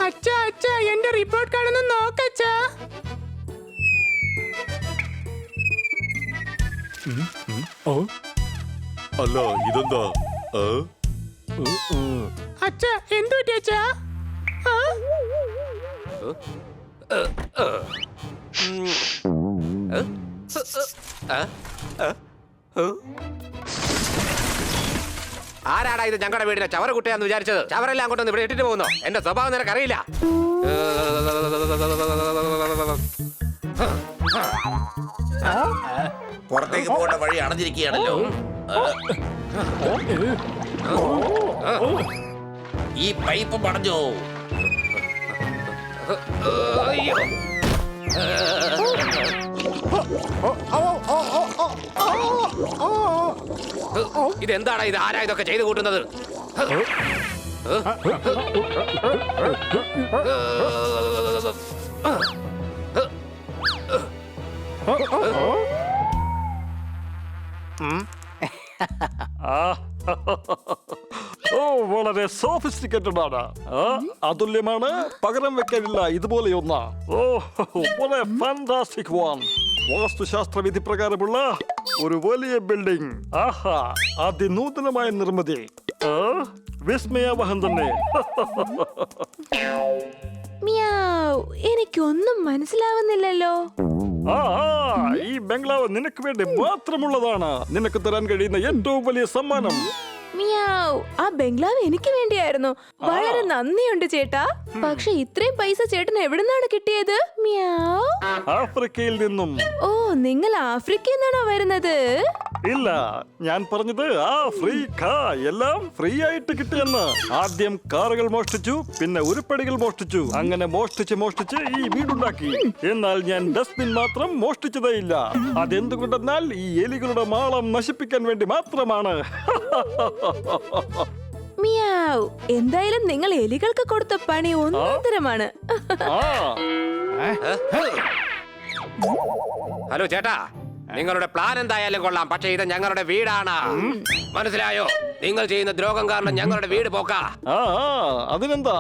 അച്ഛാ അച്ഛാ, എന്റെ റിപ്പോർട്ട് കാണുന്നു നോക്കച്ചാ. അല്ല ഇതെന്താ? അച്ഛാ എന്തു പറ്റി അച്ഛാ? ആരാടാ ഇത് ഞങ്ങളുടെ വീടിനെ ചവറ് കുട്ടിയാന്ന് വിചാരിച്ചത്? ചവറെല്ലാം അങ്ങോട്ടൊന്ന് ഇവിടെ ഇട്ടിട്ട് പോകുന്നു. എന്റെ സ്വഭാവം നിനക്കറിയില്ല. പുറത്തേക്ക് പോകേണ്ട വഴി അടഞ്ഞിരിക്കുകയാണല്ലോ. ഈ പൈപ്പ് പടഞ്ഞോ? ഇതെന്താടാ ഇത്? ആരാ ഇതൊക്കെ ചെയ്തു കൂട്ടുന്നത്? വളരെ സോഫിസ്റ്റിക്കേറ്റഡ് ആണ്. അതുല്യമാണ്, പകരം വെക്കാനില്ല ഇതുപോലെയൊന്ന. വളരെ ഫാന്റാസ്റ്റിക് വൺ. വാസ്തുശാസ്ത്ര വിധി പ്രകാരമുള്ള ഒരു വലിയ ബിൽഡിംഗ്. ആഹാ, അതിനൂതനമായ നിർമ്മിതി. വിസ്മയാവഹം തന്നെ. എനിക്കൊന്നും മനസ്സിലാവുന്നില്ലല്ലോ. ഈ ബംഗ്ലാവ് നിനക്ക് വേണ്ടി മാത്രമുള്ളതാണ്. നിനക്ക് തരാൻ കഴിയുന്ന ഏറ്റവും വലിയ സമ്മാനം. ആ ബംഗ്ലാവ് എനിക്ക് വേണ്ടിയായിരുന്നു. വളരെ നന്ദിയുണ്ട് ചേട്ടാ. പക്ഷെ ഇത്രയും പൈസ ചേട്ടന് എവിടുന്നാണ് കിട്ടിയത്? ആഫ്രിക്കയിൽ നിന്നും. ഓ, നിങ്ങൾ ആഫ്രിക്കയിൽ നിന്നാണോ വരുന്നത്? ഇല്ല, ഞാൻ പറഞ്ഞത് ആഫ്രിക്ക. എല്ലാം ഫ്രീ ആയിട്ട് കിട്ടിയെന്ന്. ആദ്യം കാറുകൾ മോഷ്ടിച്ചു, പിന്നെ ഉരുപ്പടികൾ മോഷ്ടിച്ചു. അങ്ങനെ മോഷ്ടിച്ച് ഈ വീടുണ്ടാക്കി. എന്നാൽ ഞാൻ ഡസ്റ്റ്ബിൻ മാത്രം മോഷ്ടിച്ചതേ ഇല്ല. അതെന്തുകൊണ്ടെന്നാൽ ഈ എലികളുടെ മാളം നശിപ്പിക്കാൻ വേണ്ടി മാത്രമാണ്. എന്തായാലും നിങ്ങൾ എലികൾക്ക് കൊടുത്ത പണി ഒന്നരമാണ്. ഹലോ ചേട്ടാ, നിങ്ങളുടെ പ്ലാൻ എന്തായാലും കൊള്ളാം. പക്ഷെ ഇത് ഞങ്ങളുടെ വീടാണ്, മനസ്സിലായോ? നിങ്ങൾ ചെയ്യുന്ന ദ്രോഹം കാരണം ഞങ്ങളുടെ വീട് പോക്കാ. അതിനെന്താ?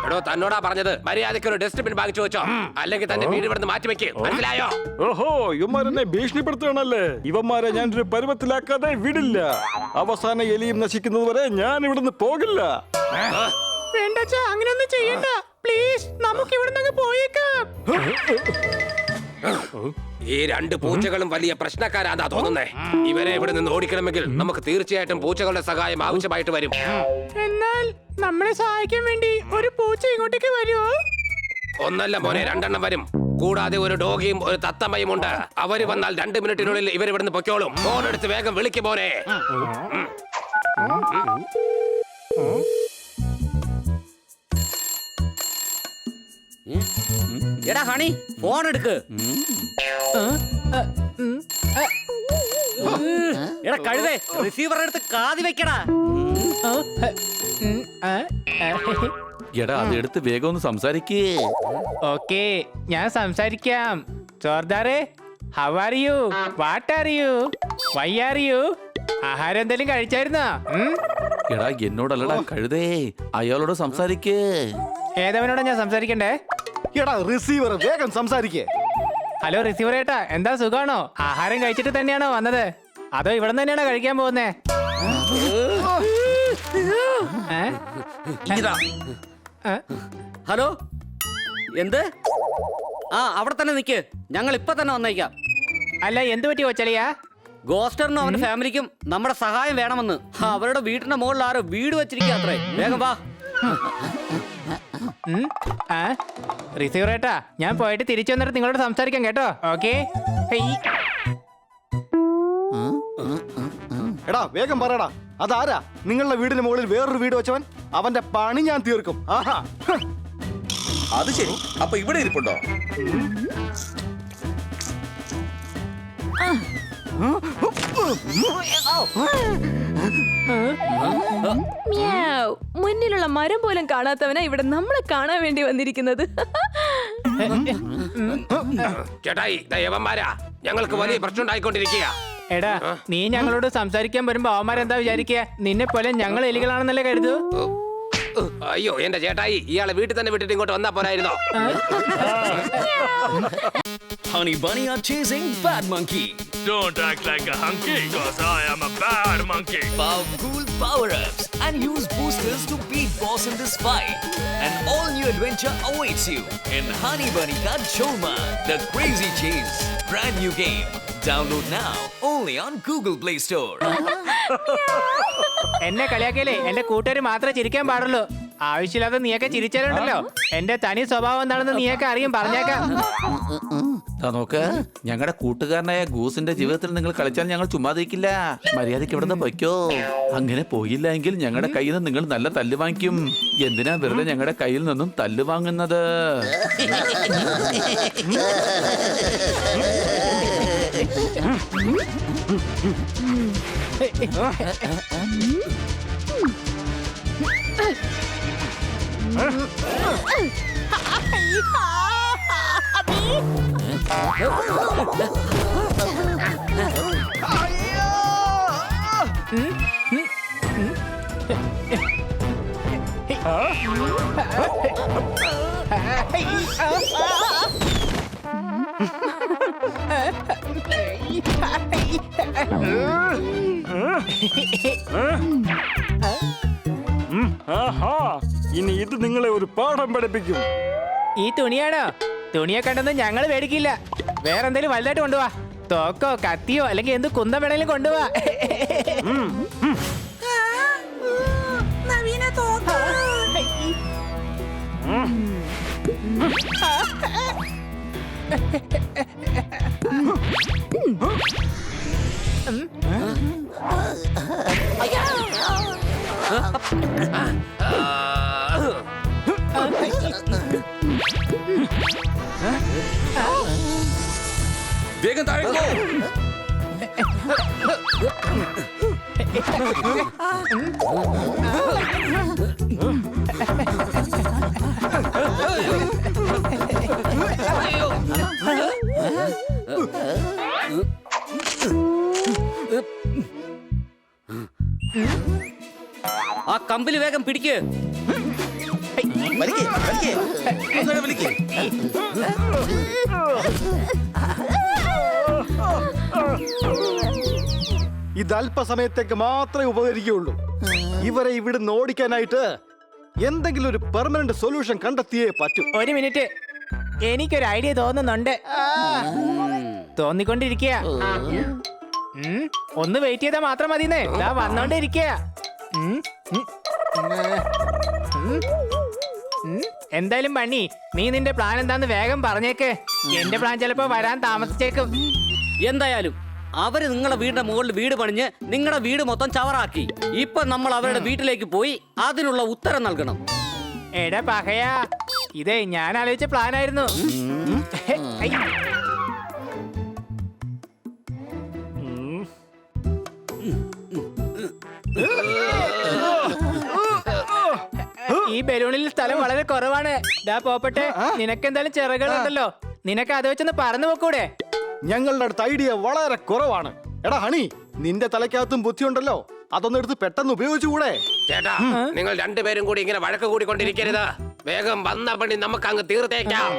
എടോ, തന്നോടാ പറഞ്ഞത് മര്യാദയ്ക്ക് ഒരു ഡസ്റ്റ്ബിൻ വാങ്ങിച്ചു വെച്ചോ, അല്ലെങ്കിൽ തന്റെ വീട് ഇവിടുന്ന് മാറ്റി വെക്ക്, മനസ്സിലായോ? ഓഹോ, ഇവന്മാരെന്നെ ഭീഷണിപ്പെടുത്തുകയാണല്ലേ? ഇവന്മാരെ ഞാനൊരു പരുവത്തിലാക്കാതെ വിടില്ല. അവസാന എലിയും നശിക്കുന്നത് വരെ ഞാൻ ഇവിടുന്ന് പോകില്ല. വേണ്ടച്ചാ, അങ്ങനെയൊന്നും ചെയ്യണ്ട പ്ലീസ്. നമുക്ക് ഇവിടുന്ന് പോയേക്കാം. ഈ രണ്ട് പൂച്ചകളും വലിയ പ്രശ്നക്കാരാന്നാ തോന്നുന്നേ. ഇവരെ ഇവിടെ നിന്ന് ഓടിക്കണമെങ്കിൽ നമുക്ക് തീർച്ചയായിട്ടും പൂച്ചകളുടെ സഹായം ആവശ്യമായിട്ട് വരും. എന്നാൽ നമ്മളെ സഹായിക്കാൻ വേണ്ടി ഒരു പൂച്ച ഇങ്ങോട്ടേക്ക് വരുമോ? ഒന്നല്ല മോനെ, രണ്ടെണ്ണം വരും. കൂടാതെ ഒരു ഡോഗിയും ഒരു തത്തമ്മയും ഉണ്ട്. അവര് വന്നാൽ 2 മിനിറ്റിനുള്ളിൽ ഇവർ ഇവിടുന്ന് പൊക്കോളും. ഫോൺ എടുത്ത് വേഗം വിളിക്കും മോനെ. എടാ ഹണി, ഫോൺ എടുക്ക്. എടാ കഴുതേ, റിസീവർ എടുത്ത് കാതി വെക്കടാ. എടാ, അതെടുത്ത് വേഗം ഒന്ന് സംസാരിക്കേ. ഓക്കേ, ഞാൻ സംസാരിക്കാം. ചോർദാറേ, how are you? What are you? Why are you? ആഹാരം എന്തെങ്കിലും കഴിച്ചായിരുന്നോ? എടാ, എന്നോടല്ലടാ കഴുതേ, അയാളോട് സംസാരിക്കേ. ഏതവനോടാ ഞാൻ സംസാരിക്കണ്ടേ? എടാ റിസീവർ, വേഗം സംസാരിക്കേ. ഹലോ റിസീവർ ഏട്ടാ, എന്താ സുഖാണോ? ആഹാരം കഴിച്ചിട്ട് തന്നെയാണോ വന്നത്, അതോ ഇവിടെ തന്നെയാണോ കഴിക്കാൻ പോകുന്നേ? ഹലോ, എന്ത്? അവിടെ തന്നെ നിക്ക്, ഞങ്ങൾ ഇപ്പൊ തന്നെ വന്നേക്കാം. അല്ല, എന്ത് പറ്റി കൊച്ചലിയാ? ഗോസ്റ്ററിനും അവന്റെ ഫാമിലിക്കും നമ്മുടെ സഹായം വേണമെന്ന്. അവരുടെ വീടിന്റെ മുകളിൽ ആരോ വീട് വെച്ചിരിക്കുക അത്രേ. വേഗം വാ. റിസീവർ ഏട്ടാ, ഞാൻ പോയിട്ട് തിരിച്ചു വന്നിട്ട് നിങ്ങളോട് സംസാരിക്കാം കേട്ടോ. ഓക്കെ? എടാ വേഗം പറയടാ, അതാരാ നിങ്ങളുടെ വീടിന് മുകളിൽ വേറൊരു വീട് വെച്ചവൻ? അവന്റെ പണി ഞാൻ തീർക്കും. ആഹാ, അത് ശരി. അപ്പൊ ഇവിടെ ഇരിപ്പുണ്ടോ? മ്യാവ്. മുന്നിലുള്ള മരം പോലും കാണാത്തവനാ ഇവിടെ നമ്മളെ കാണാൻ വേണ്ടി വന്നിരിക്കുന്നത്. ചേട്ടായി ദയവന്മാരാ, ഞങ്ങൾക്ക് വലിയ പ്രശ്നം ഉണ്ടായിക്കൊണ്ടിരിക്കുക. എടാ നീ ഞങ്ങളോട് സംസാരിക്കാൻ വരുമ്പോ അവന്മാരെന്താ വിചാരിക്കുക? നിന്നെ പോലെ ഞങ്ങൾ എലികളാണെന്നല്ലേ കരുതൂ? അയ്യോ എന്റെ ചേട്ടായി, ഇയാളെ വീട്ടിൽ തന്നെ വിട്ടിട്ട് ഇങ്ങോട്ട് വന്നാ പോരായിരുന്നോ? Honey Bunny are chasing Bad Monkey. Don't act like a hunky, cause I am a bad monkey. Power cool power-ups and use boosters to beat boss in this fight. An all-new adventure awaits you in Honey Bunny Ka Choma, The Crazy Chase. Brand new game. Download now only on Google Play Store. എന്നെ കളിയാക്കിയാലേ എന്റെ കൂട്ടുകാർ മാത്രമേ ചിരിക്കാൻ പാടുള്ളൂ. ആവശ്യമില്ലാതെ നീയൊക്കെ ചിരിച്ചാലുണ്ടല്ലോ എന്റെ തനി സ്വഭാവം എന്താണെന്ന് നീയൊക്കെ അറിയും. പറഞ്ഞേക്കാം. നോക്ക്, ഞങ്ങളുടെ കൂട്ടുകാരനായ ഗൂസിന്റെ ജീവിതത്തിൽ നിങ്ങൾ കളിച്ചാൽ ഞങ്ങൾ ചുമ്മാതിരിക്കില്ല. മര്യാദയ്ക്ക് ഇവിടെ നിന്ന് പൊയ്ക്കോ. അങ്ങനെ പോയില്ല എങ്കിൽ ഞങ്ങളുടെ കയ്യിൽ നിന്ന് നിങ്ങൾ നല്ല തല്ല് വാങ്ങിക്കും. എന്തിനാ വെറുതെ ഞങ്ങളുടെ കയ്യിൽ നിന്നും തല്ല് വാങ്ങുന്നത്? ആഹാ, ഇനി ഇത് നിങ്ങളെ ഒരു പാഠം പഠിപ്പിക്കും. ഈ തുണിയാണോ? തുണിയെ കണ്ടൊന്നും ഞങ്ങൾ മേടിക്കില്ല. വേറെന്തേലും വലുതായിട്ട് കൊണ്ടുപോവാ. തോക്കോ കത്തിയോ അല്ലെങ്കിൽ എന്ത് കുന്തം വേണേലും കൊണ്ടുപോവാ. വേഗം താഴെ പോ. ആ കമ്പില് വേഗം പിടിക്ക്. വലിക്ക്, വലിക്ക്. ഒന്നുകൂടെ വലിക്ക്. ഇത് അല്പസമയത്തേക്ക് മാത്രമേ ഉപകരിക്കുകയുള്ളൂ. ഇവരെ ഇവിടുന്ന് ഓടിക്കാനായിട്ട് എന്തെങ്കിലും ഒരു പെർമനന്റ് സൊല്യൂഷൻ കണ്ടെത്തിയേ പറ്റൂ. ഒരു മിനിറ്റ്, എനിക്കൊരു ഐഡിയ തോന്നുന്നുണ്ട്. തോന്നിക്കൊണ്ടിരിക്കുക. ഒന്ന് വെയിറ്റ് ചെയ്താൽ മാത്രം മതിന്നേ. ദാ വന്നോണ്ടിരിക്കുക. എന്തായാലും പണി, നീ നിന്റെ പ്ലാൻ എന്താന്ന് വേഗം പറഞ്ഞേക്ക്. എന്റെ പ്ലാൻ ചിലപ്പോ വരാൻ താമസിച്ചേക്കും. എന്തായാലും അവര് നിങ്ങളുടെ വീടിന്റെ മുകളിൽ വീട് പണിഞ്ഞ് നിങ്ങളുടെ വീട് മൊത്തം ചവറാക്കി. ഇപ്പൊ നമ്മൾ അവരുടെ വീട്ടിലേക്ക് പോയി അതിനുള്ള ഉത്തരം നൽകണം. എടാ പകയാ, ഇതേ ഞാൻ ആലോചിച്ച പ്ലാൻ ആയിരുന്നു. ഈ ബലൂണിൽ സ്ഥലം വളരെ കുറവാണ്. ദാ പോപ്പട്ടെ, നിനക്കെന്തായാലും ചിറകുകളുണ്ടല്ലോ, നിനക്ക് അത് വെച്ചൊന്ന് പറന്നു പോക്കൂടെ? ഞങ്ങളുടെ അടുത്ത് ഐഡിയ വളരെ കുറവാണ്. എടാ ഹണി, നിന്റെ തലയ്ക്കകത്തും ബുദ്ധിയുണ്ടല്ലോ, അതൊന്നും എടുത്ത് പെട്ടെന്ന് ഉപയോഗിച്ചുകൂടെ? ചേട്ടാ, നിങ്ങൾ രണ്ടുപേരും കൂടി ഇങ്ങനെ വഴക്ക് കൂടിക്കൊണ്ടിരിക്കരുത്. വേഗം വന്ന പണി നമുക്ക് അങ്ങ് തീർത്തേക്കാം.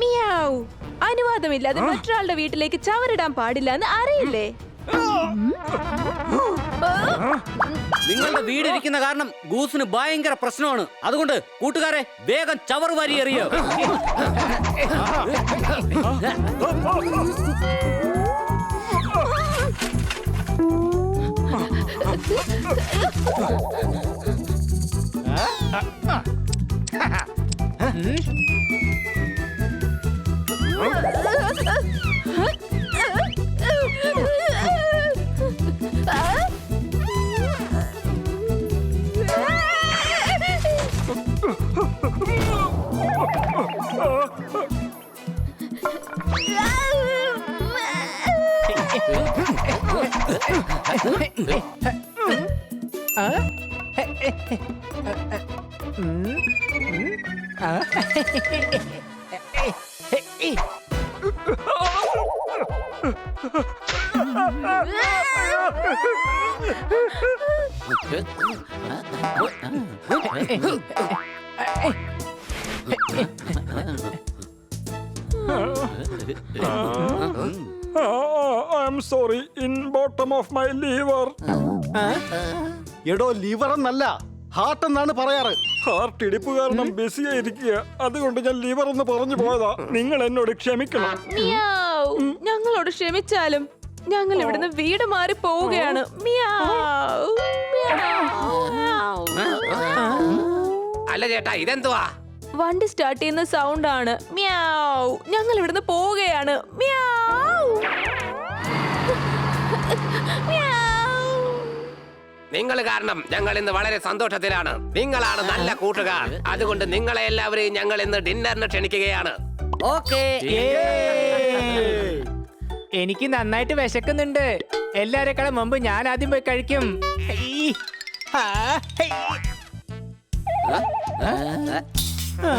മിയാവ്. അനുവാദമില്ലാതെ മറ്റൊരാളുടെ വീട്ടിലേക്ക് ചവറിടാൻ പാടില്ല എന്ന് അറിയില്ലേ? നിങ്ങളുടെ വീടിരിക്കുന്ന കാരണം ഗൂസിന് ഭയങ്കര പ്രശ്നമാണ്. അതുകൊണ്ട് കൂട്ടുകാരെ വേഗം ചവറ് വാരി എറിയോ. ആ? ആ? I am sorry in bottom of my liver. എടോ ലിവർ എന്നല്ല ഹാർട്ട് എന്നാണ് പറയാറ്. ഹാർട്ട് ഇടിപ്പ് കാരണം ബിസി ആയിരിക്കുക. അതുകൊണ്ട് ഞാൻ ലിവർ എന്ന് പറഞ്ഞു പോയതാ. നിങ്ങൾ എന്നോട് ക്ഷമിക്കണം. മിയാവ്. ഞങ്ങളോട് ക്ഷമിച്ചാലും ഞങ്ങൾ ഇവിടുന്ന് വീട് മാറി പോവുകയാണ്. മിയാവ്. മിയാവ്. അല്ല ചേട്ടാ ഇതെന്തുവാ? വണ്ടി സ്റ്റാർട്ട് ചെയ്യുന്ന സൗണ്ട് ആണ്. മിയാവ്. ഞങ്ങൾ ഇവിടുന്ന് പോവുകയാണ്. മിയാവ്. മിയാവ്. നിങ്ങൾ കാരണം ഞങ്ങൾ ഇന്ന് വളരെ സന്തോഷത്തിലാണ്. നിങ്ങളാണ് നല്ല കൂട്ടുകാർ. അതുകൊണ്ട് നിങ്ങളെ എല്ലാവരെയും ഞങ്ങൾ ഇന്ന് ഡിന്നറിന് ക്ഷണിക്കുകയാണ്. ഓക്കേ. എനിക്ക് നന്നായിട്ട് വിശക്കുന്നുണ്ട്. എല്ലാരെക്കാളും മുമ്പ് ഞാൻ ആദ്യം പോയി കഴിക്കും. ഹൈ. ആ, ഹൈ. ആ?